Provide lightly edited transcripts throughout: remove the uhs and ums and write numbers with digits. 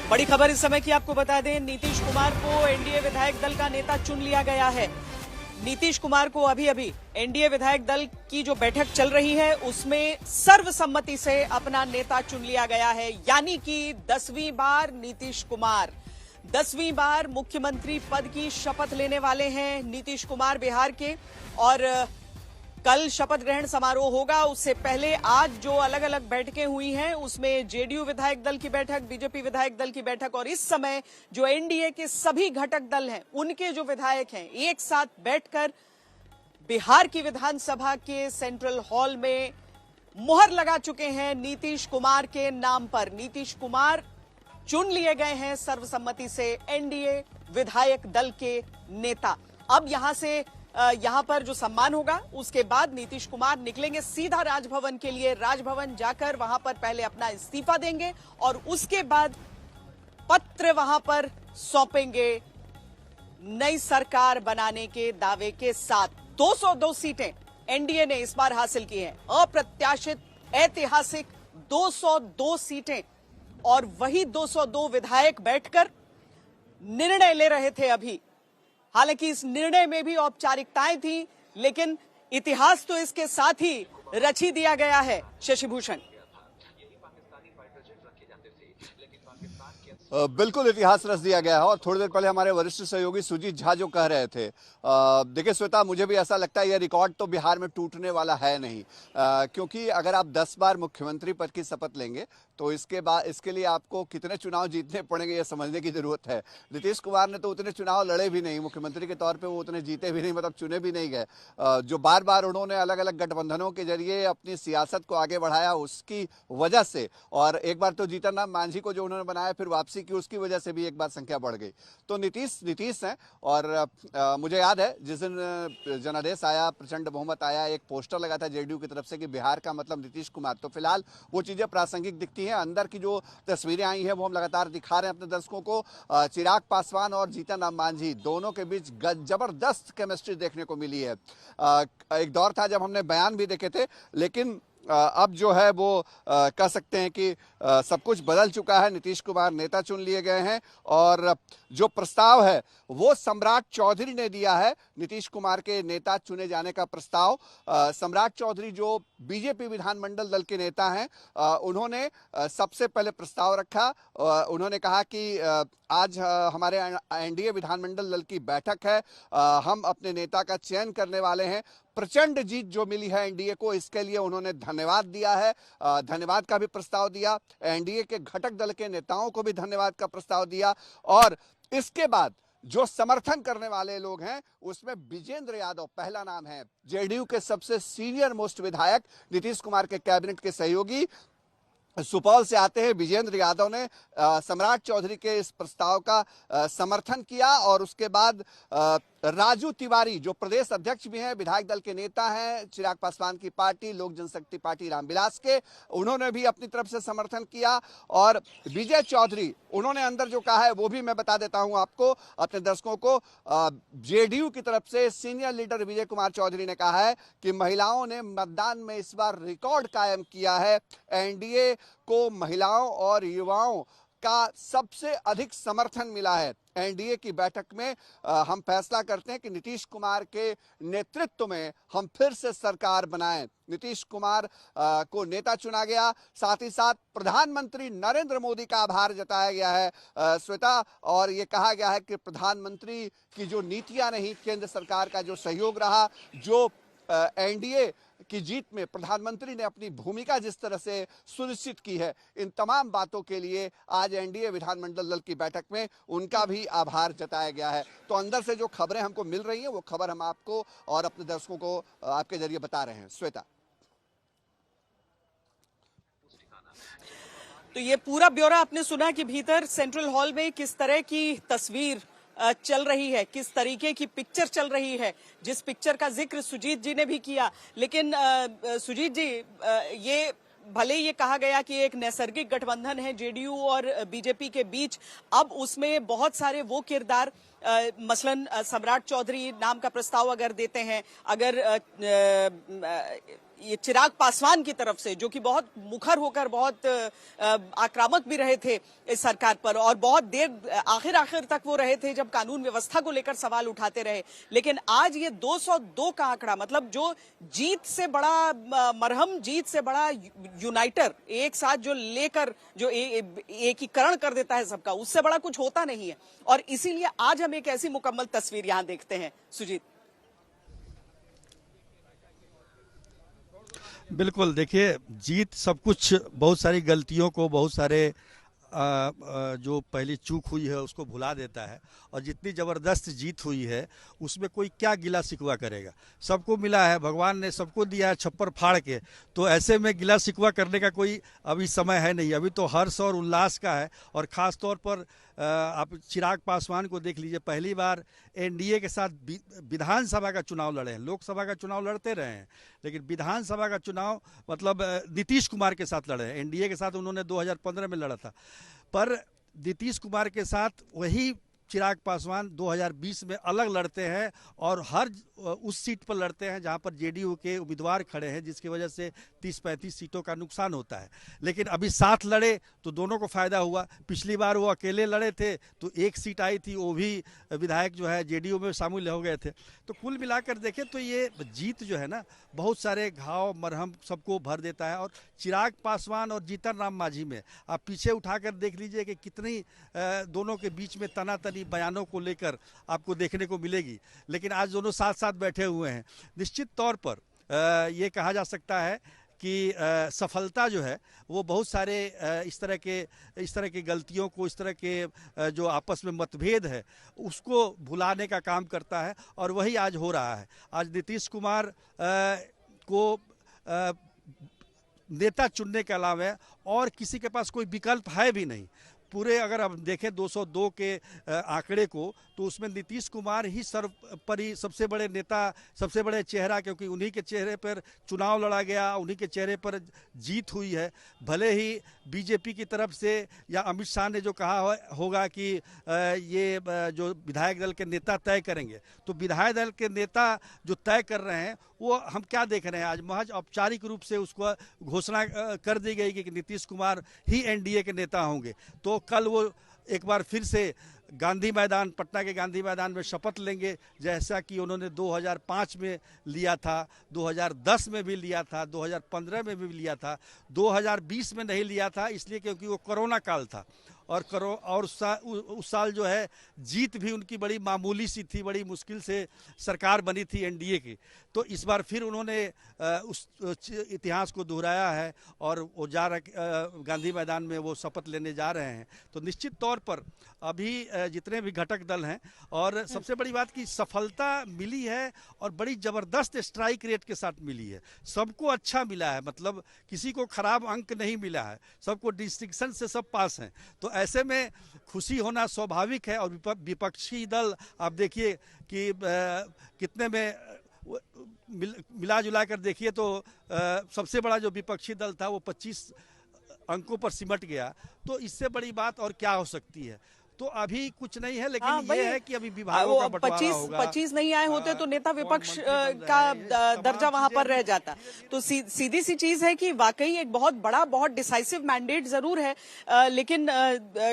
बड़ी खबर इस समय की आपको बता दें, नीतीश कुमार को एनडीए विधायक दल का नेता चुन लिया गया है। नीतीश कुमार को अभी अभी एनडीए विधायक दल की जो बैठक चल रही है उसमें सर्वसम्मति से अपना नेता चुन लिया गया है, यानी कि 10वीं बार नीतीश कुमार 10वीं बार मुख्यमंत्री पद की शपथ लेने वाले हैं नीतीश कुमार बिहार के। और कल शपथ ग्रहण समारोह होगा, उससे पहले आज जो अलग अलग बैठकें हुई हैं उसमें जेडीयू विधायक दल की बैठक, बीजेपी विधायक दल की बैठक और इस समय जो एनडीए के सभी घटक दल हैं उनके जो विधायक हैं एक साथ बैठकर बिहार की विधानसभा के सेंट्रल हॉल में मुहर लगा चुके हैं नीतीश कुमार के नाम पर। नीतीश कुमार चुन लिए गए हैं सर्वसम्मति से एनडीए विधायक दल के नेता। अब यहां पर जो सम्मान होगा उसके बाद नीतीश कुमार निकलेंगे सीधा राजभवन के लिए। राजभवन जाकर वहां पर पहले अपना इस्तीफा देंगे और उसके बाद पत्र वहां पर सौंपेंगे नई सरकार बनाने के दावे के साथ। 202 सीटें एनडीए ने इस बार हासिल की हैं, अप्रत्याशित ऐतिहासिक 202 सीटें, और वही 202 विधायक बैठकर निर्णय ले रहे थे अभी। हालांकि इस निर्णय में भी औपचारिकताएं थी, लेकिन इतिहास तो इसके साथ ही रच ही दिया गया है। शशि भूषण, बिल्कुल इतिहास रच दिया गया है। और थोड़ी देर पहले हमारे वरिष्ठ सहयोगी सुजीत झा जो कह रहे थे, देखिए श्वेता, मुझे भी ऐसा लगता है यह रिकॉर्ड तो बिहार में टूटने वाला है नहीं, क्योंकि अगर आप 10 बार मुख्यमंत्री पद की शपथ लेंगे तो इसके लिए आपको कितने चुनाव जीतने पड़ेंगे ये समझने की जरूरत है। नीतीश कुमार ने तो उतने चुनाव लड़े भी नहीं, मुख्यमंत्री के तौर पे वो उतने जीते भी नहीं, मतलब चुने भी नहीं गए। जो बार बार उन्होंने अलग अलग गठबंधनों के जरिए अपनी सियासत को आगे बढ़ाया उसकी वजह से, और एक बार तो जीतन राम मांझी को जो उन्होंने बनाया फिर वापसी की, उसकी वजह से भी एक बार संख्या बढ़ गई। तो नीतीश हैं। और मुझे याद है जिस दिन जनादेश आया, प्रचंड बहुमत आया, एक पोस्टर लगा था जेडीयू की तरफ से कि बिहार का मतलब नीतीश कुमार। तो फिलहाल वो चीजें प्रासंगिक दिखती हैं। अंदर की जो तस्वीरें आई हैं वो हम लगातार दिखा रहे हैं अपने दर्शकों को। चिराग पासवान और जीतन राम मांझी दोनों के बीच जबरदस्त केमिस्ट्री देखने को मिली है। एक दौर था जब हमने बयान भी देखे थे, लेकिन अब जो है वो कह सकते हैं कि सब कुछ बदल चुका है। नीतीश कुमार नेता चुन लिए गए हैं और जो प्रस्ताव है वो सम्राट चौधरी ने दिया है, नीतीश कुमार के नेता चुने जाने का प्रस्ताव। सम्राट चौधरी जो बीजेपी विधानमंडल दल के नेता हैं, उन्होंने सबसे पहले प्रस्ताव रखा। उन्होंने कहा कि आज हमारे एनडीए विधानमंडल दल की बैठक है, हम अपने नेता का चयन करने वाले हैं। प्रचंड जीत जो मिली है एनडीए को, इसके लिए उन्होंने धन्यवाद दिया है, धन्यवाद का भी प्रस्ताव दिया। एनडीए के घटक दल के नेताओं को भी धन्यवाद का प्रस्ताव दिया। और इसके बाद जो समर्थन करने वाले लोग हैं उसमें विजेंद्र यादव पहला नाम है, जेडीयू के सबसे सीनियर मोस्ट विधायक, नीतीश कुमार के कैबिनेट के सहयोगी, सुपौल से आते हैं। विजेंद्र यादव ने सम्राट चौधरी के इस प्रस्ताव का समर्थन किया। और उसके बाद राजू तिवारी जो प्रदेश अध्यक्ष भी हैं, विधायक दल के नेता हैं, चिराग पासवान की पार्टी लोक जनशक्ति पार्टी रामविलास के, उन्होंने भी अपनी तरफ से समर्थन किया। और विजय चौधरी, उन्होंने अंदर जो कहा है वो भी मैं बता देता हूं आपको, अपने दर्शकों को। जेडीयू की तरफ से सीनियर लीडर विजय कुमार चौधरी ने कहा है कि महिलाओं ने मतदान में इस बार रिकॉर्ड कायम किया है। एनडीए को महिलाओं और युवाओं का सबसे अधिक समर्थन मिला है। एनडीए की बैठक में हम फैसला करते हैं कि नीतीश कुमार के नेतृत्व में हम फिर से सरकार बनाएं। नीतीश कुमार को नेता चुना गया, साथ ही साथ प्रधानमंत्री नरेंद्र मोदी का आभार जताया गया है श्वेता। और ये कहा गया है कि प्रधानमंत्री की जो नीतियां रही, केंद्र सरकार का जो सहयोग रहा, जो एनडीए की जीत में प्रधानमंत्री ने अपनी भूमिका जिस तरह से सुनिश्चित की है, इन तमाम बातों के लिए आज एनडीए विधानमंडल दल की बैठक में उनका भी आभार जताया गया है। तो अंदर से जो खबरें हमको मिल रही हैं वो खबर हम आपको और अपने दर्शकों को आपके जरिए बता रहे हैं। श्वेता, तो ये पूरा ब्यौरा आपने सुना कि भीतर सेंट्रल हॉल में किस तरह की तस्वीर चल रही है, किस तरीके की पिक्चर चल रही है, जिस पिक्चर का जिक्र सुजीत जी ने भी किया। लेकिन सुजीत जी, ये भले ये कहा गया कि एक नैसर्गिक गठबंधन है जेडीयू और बीजेपी के बीच, अब उसमें बहुत सारे वो किरदार मसलन सम्राट चौधरी नाम का प्रस्ताव अगर देते हैं, अगर ये चिराग पासवान की तरफ से, जो कि बहुत मुखर होकर बहुत आक्रामक भी रहे थे इस सरकार पर, और बहुत देर आखिर तक वो रहे थे जब कानून व्यवस्था को लेकर सवाल उठाते रहे। लेकिन आज ये 202 का आंकड़ा, मतलब जो जीत से बड़ा मरहम, जीत से बड़ा यूनाइटर, एक साथ जो लेकर जो एकीकरण कर देता है सबका, उससे बड़ा कुछ होता नहीं है। और इसीलिए आज हम एक ऐसी मुकम्मल तस्वीर यहां देखते हैं। सुजीत, बिल्कुल, देखिए, जीत सब कुछ, बहुत सारी गलतियों को, बहुत सारे जो पहली चूक हुई है उसको भुला देता है। और जितनी ज़बरदस्त जीत हुई है उसमें कोई क्या गिला शिकवा करेगा। सबको मिला है, भगवान ने सबको दिया है छप्पर फाड़ के, तो ऐसे में गिला शिकवा करने का कोई अभी समय है नहीं। अभी तो हर्ष और उल्लास का है। और ख़ास तौर पर आप चिराग पासवान को देख लीजिए, पहली बार एनडीए के साथ विधानसभा का चुनाव लड़े हैं। लोकसभा का चुनाव लड़ते रहे हैं, लेकिन विधानसभा का चुनाव मतलब नीतीश कुमार के साथ लड़े हैं। एनडीए के साथ उन्होंने 2015 में लड़ा था, पर नीतीश कुमार के साथ वही चिराग पासवान 2020 में अलग लड़ते हैं, और हर उस सीट पर लड़ते हैं जहां पर जेडीयू के उम्मीदवार खड़े हैं, जिसकी वजह से 30-35 सीटों का नुकसान होता है। लेकिन अभी साथ लड़े तो दोनों को फायदा हुआ। पिछली बार वो अकेले लड़े थे तो एक सीट आई थी, वो भी विधायक जो है जेडीयू में शामिल हो गए थे। तो कुल मिलाकर देखें तो ये जीत जो है ना, बहुत सारे घाव मरहम सबको भर देता है। और चिराग पासवान और जीतन राम मांझी में आप पीछे उठाकर देख लीजिए कि कितनी दोनों के बीच में तनातनी बयानों को लेकर आपको देखने को मिलेगी। लेकिन आज दोनों साथ साथ बैठे हुए हैं। निश्चित तौर पर ये कहा जा सकता है कि सफलता जो है वो बहुत सारे इस तरह की गलतियों को, इस तरह के जो आपस में मतभेद है उसको भुलाने का काम करता है, और वही आज हो रहा है। आज नीतीश कुमार को नेता चुनने के अलावा और किसी के पास कोई विकल्प है भी नहीं। पूरे अगर हम देखें 202 के आंकड़े को, तो उसमें नीतीश कुमार ही सर्वोपरि सबसे बड़े नेता, सबसे बड़े चेहरा, क्योंकि उन्हीं के चेहरे पर चुनाव लड़ा गया, उन्हीं के चेहरे पर जीत हुई है। भले ही बीजेपी की तरफ से या अमित शाह ने जो कहा होगा कि ये जो विधायक दल के नेता तय करेंगे, तो विधायक दल के नेता जो तय कर रहे हैं वो हम क्या देख रहे हैं, आज महज औपचारिक रूप से उसको घोषणा कर दी गई कि नीतीश कुमार ही एनडीए के नेता होंगे। तो कल वो एक बार फिर से गांधी मैदान, पटना के गांधी मैदान में शपथ लेंगे, जैसा कि उन्होंने 2005 में लिया था, 2010 में भी लिया था, 2015 में भी लिया था। 2020 में नहीं लिया था इसलिए क्योंकि वो कोरोना काल था, और उस साल जो है जीत भी उनकी बड़ी मामूली सी थी, बड़ी मुश्किल से सरकार बनी थी एनडीए की। तो इस बार फिर उन्होंने उस इतिहास को दोहराया है और वो गांधी मैदान में वो शपथ लेने जा रहे हैं। तो निश्चित तौर पर अभी जितने भी घटक दल हैं, और सबसे बड़ी बात की सफलता मिली है और बड़ी ज़बरदस्त स्ट्राइक रेट के साथ मिली है। सबको अच्छा मिला है, मतलब किसी को खराब अंक नहीं मिला है, सबको डिस्टिंक्शन से सब पास हैं। तो ऐसे में खुशी होना स्वाभाविक है। और विपक्षी दल आप देखिए कि कितने में मिला जुला कर देखिए तो सबसे बड़ा जो विपक्षी दल था वो 25 अंकों पर सिमट गया। तो इससे बड़ी बात और क्या हो सकती है। तो अभी कुछ नहीं है, लेकिन ये है कि अभी विभागों का बंटवारा होगा। 25 नहीं आए होते तो नेता विपक्ष का दर्जा वहां पर रह जाता। तो सीधी सी चीज है कि वाकई एक बहुत बड़ा, बहुत डिसाइसिव मैंडेट जरूर है, लेकिन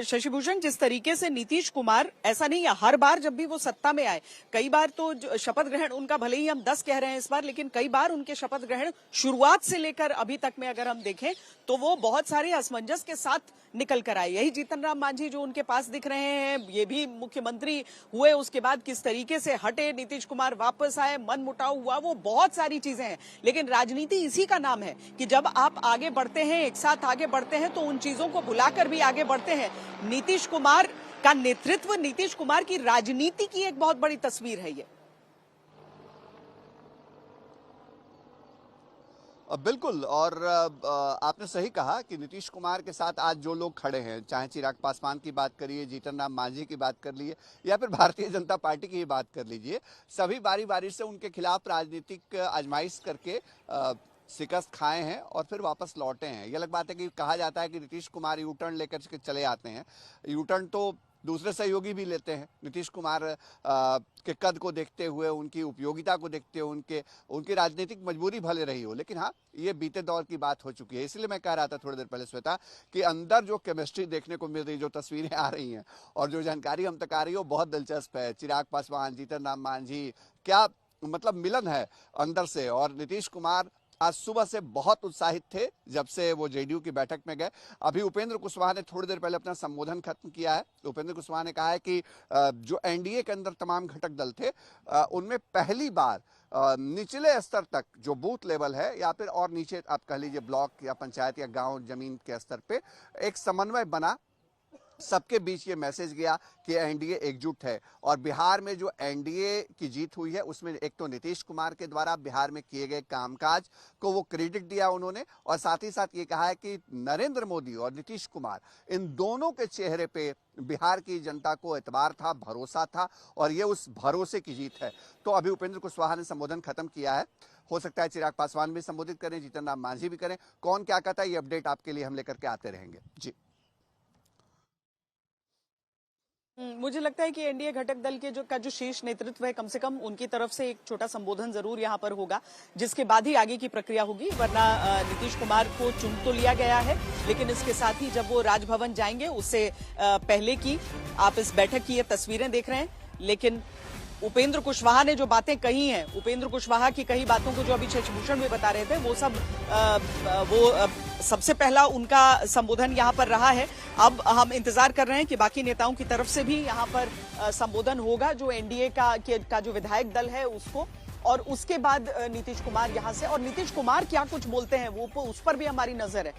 शशि भूषण, जिस तरीके से नीतीश कुमार, ऐसा नहीं है हर बार जब भी वो सत्ता में आए, कई बार तो शपथ ग्रहण उनका, भले ही हम 10 कह रहे हैं इस बार, लेकिन कई बार उनके शपथ ग्रहण शुरुआत से लेकर अभी तक में अगर हम देखें तो वो बहुत सारे असमंजस के साथ निकल कर आए। यही जीतन राम मांझी जो उनके पास दिख रहे हैं, ये भी मुख्यमंत्री हुए, उसके बाद किस तरीके से हटे, नीतीश कुमार वापस आए, मन मुटाव हुआ, वो बहुत सारी चीजें हैं। लेकिन राजनीति इसी का नाम है कि जब आप आगे बढ़ते हैं, एक साथ आगे बढ़ते हैं, तो उन चीजों को भुलाकर भी आगे बढ़ते हैं। नीतीश कुमार का नेतृत्व, नीतीश कुमार की राजनीति की एक बहुत बड़ी तस्वीर है ये। बिल्कुल, और आपने सही कहा कि नीतीश कुमार के साथ आज जो लोग खड़े हैं, चाहे चिराग पासवान की बात करिए, जीतन राम मांझी की बात कर लिए, या फिर भारतीय जनता पार्टी की बात कर लीजिए, सभी बारी बारी से उनके खिलाफ राजनीतिक आजमाइश करके शिकस्त खाए हैं और फिर वापस लौटे हैं। ये अलग बात है कि कहा जाता है कि नीतीश कुमार यू टर्न लेकर के चले आते हैं। यू टर्न तो दूसरे सहयोगी भी लेते हैं। नीतीश कुमार के कद को देखते हुए, उनकी उपयोगिता को देखते हुए, उनकी राजनीतिक मजबूरी भले रही हो, लेकिन हाँ, ये बीते दौर की बात हो चुकी है। इसलिए मैं कह रहा था थोड़ी देर पहले श्वेता कि अंदर जो केमिस्ट्री देखने को मिल रही, जो तस्वीरें आ रही हैं और जो जानकारी हम तक आ रही है, वो बहुत दिलचस्प है। चिराग पासवान, जीतन राम मांझी, क्या मतलब मिलन है अंदर से। और नीतीश कुमार आज सुबह से बहुत उत्साहित थे जब से वो जेडीयू की बैठक में गए। अभी उपेंद्र कुशवाहा ने थोड़ी देर पहले अपना संबोधन खत्म किया है। उपेंद्र कुशवाहा ने कहा है कि जो एनडीए के अंदर तमाम घटक दल थे, उनमें पहली बार निचले स्तर तक जो बूथ लेवल है या फिर और नीचे आप कह लीजिए ब्लॉक या पंचायत या गांव जमीन के स्तर पे एक समन्वय बना। सबके बीच ये मैसेज गया कि एनडीए एकजुट है। और बिहार में जो एनडीए की जीत हुई है उसमें एक तो नीतीश कुमार के द्वारा बिहार में किए गए कामकाज को वो क्रेडिट दिया उन्होंने, और साथ ही साथ ये कहा है कि नरेंद्र मोदी और नीतीश कुमार, इन दोनों के चेहरे पे बिहार की जनता को एतबार था, भरोसा था, और ये उस भरोसे की जीत है। तो अभी उपेंद्र कुशवाहा ने संबोधन खत्म किया है। हो सकता है चिराग पासवान भी संबोधित करें, जीतन राम मांझी भी करें। कौन क्या कहता है, ये अपडेट आपके लिए हम लेकर के आते रहेंगे। जी, मुझे लगता है कि एनडीए घटक दल के जो शीर्ष नेतृत्व है, कम से कम उनकी तरफ से एक छोटा संबोधन जरूर यहां पर होगा, जिसके बाद ही आगे की प्रक्रिया होगी। वरना नीतीश कुमार को चुन तो लिया गया है, लेकिन इसके साथ ही जब वो राजभवन जाएंगे उससे पहले की आप इस बैठक की ये तस्वीरें देख रहे हैं। लेकिन उपेंद्र कुशवाहा ने जो बातें कही हैं, उपेंद्र कुशवाहा की कही बातों को जो अभी शशिभूषण भी बता रहे थे, वो सब सबसे पहला उनका संबोधन यहां पर रहा है। अब हम इंतजार कर रहे हैं कि बाकी नेताओं की तरफ से भी यहां पर संबोधन होगा, जो एनडीए का जो विधायक दल है उसको, और उसके बाद नीतीश कुमार यहां से, और नीतीश कुमार क्या कुछ बोलते हैं वो उस पर भी हमारी नजर है।